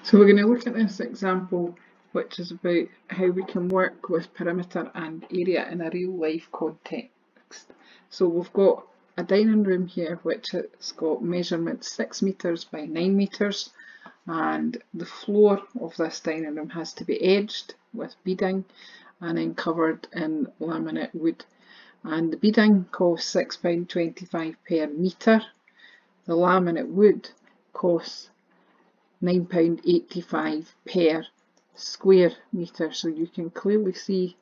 So we're going to look at this example, which is about how we can work with perimeter and area in a real life context. So we've got a dining room here which has got measurements 6 metres by 9 metres, and the floor of this dining room has to be edged with beading and then covered in laminate wood. And the beading costs £6.25 per metre. The laminate wood costs £9.85 per square metre. So you can clearly see,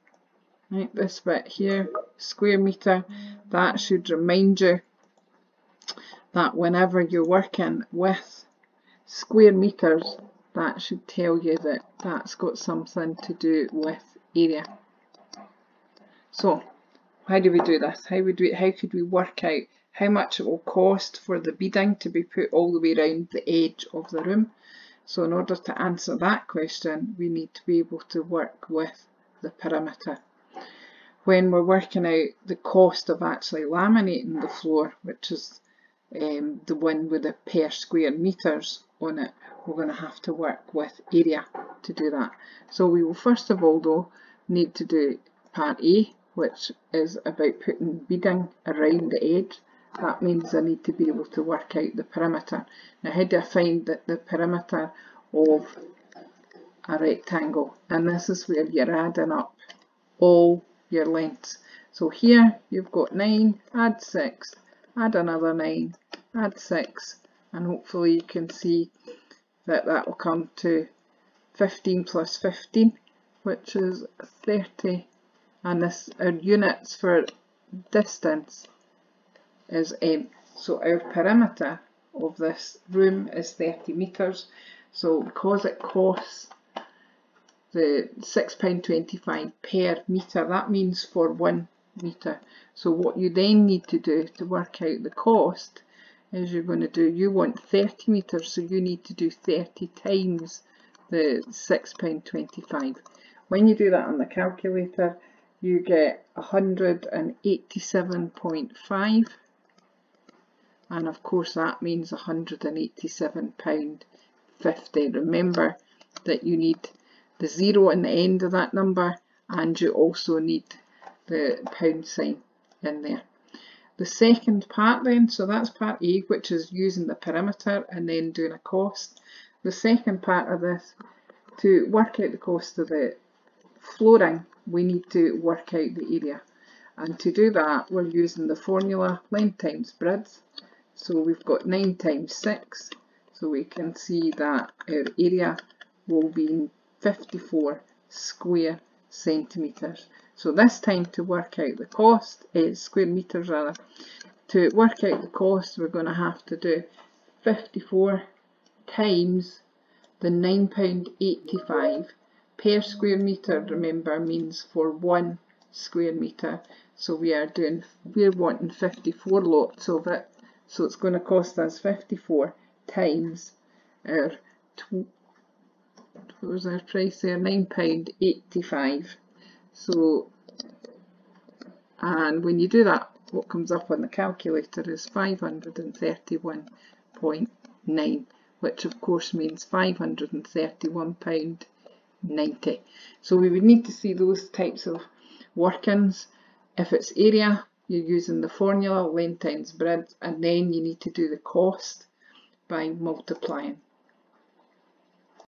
right, this bit here, square metre. That should remind you that whenever you're working with square metres, that should tell you that that's got something to do with area. So how do we do this? How could we work out how much it will cost for the beading to be put all the way around the edge of the room? So in order to answer that question, we need to be able to work with the perimeter. When we're working out the cost of actually laminating the floor, which is the one with the per square metres on it, we're going to have to work with area to do that. So we will first of all though need to do part A, which is about putting beading around the edge. That means I need to be able to work out the perimeter. Now how do I find the perimeter of a rectangle? And this is where you're adding up all your lengths. So here you've got 9, add 6, add another 9, add 6, and hopefully you can see that that will come to 15 plus 15, which is 30, and this, our units for distance is m. So our perimeter of this room is 30 metres. So because it costs the £6.25 per metre, that means for 1 metre. So what you then need to do to work out the cost is you're going to do, you want 30 metres, so you need to do 30 times the £6.25. When you do that on the calculator, you get 187.5, and of course that means £187.50. Remember that you need the 0 in the end of that number, and you also need the pound sign in there. The second part then, so that's part A, which is using the perimeter and then doing a cost. The second part of this, to work out the cost of the flooring, we need to work out the area. And to do that, we're using the formula length times breadth. So we've got 9 times 6, so we can see that our area will be 54 square centimetres. So this time to work out the cost, square metres rather, to work out the cost we're going to have to do 54 times the £9.85 per square metre. Remember, means for 1 square metre. So we're wanting 54 lots of it. So it's going to cost us 54 times our, what was our price there, £9.85. So, and when you do that, what comes up on the calculator is 531.9, which of course means £531.90. So we would need to see those types of workings. If it's area, you're using the formula length times breadth, and then you need to do the cost by multiplying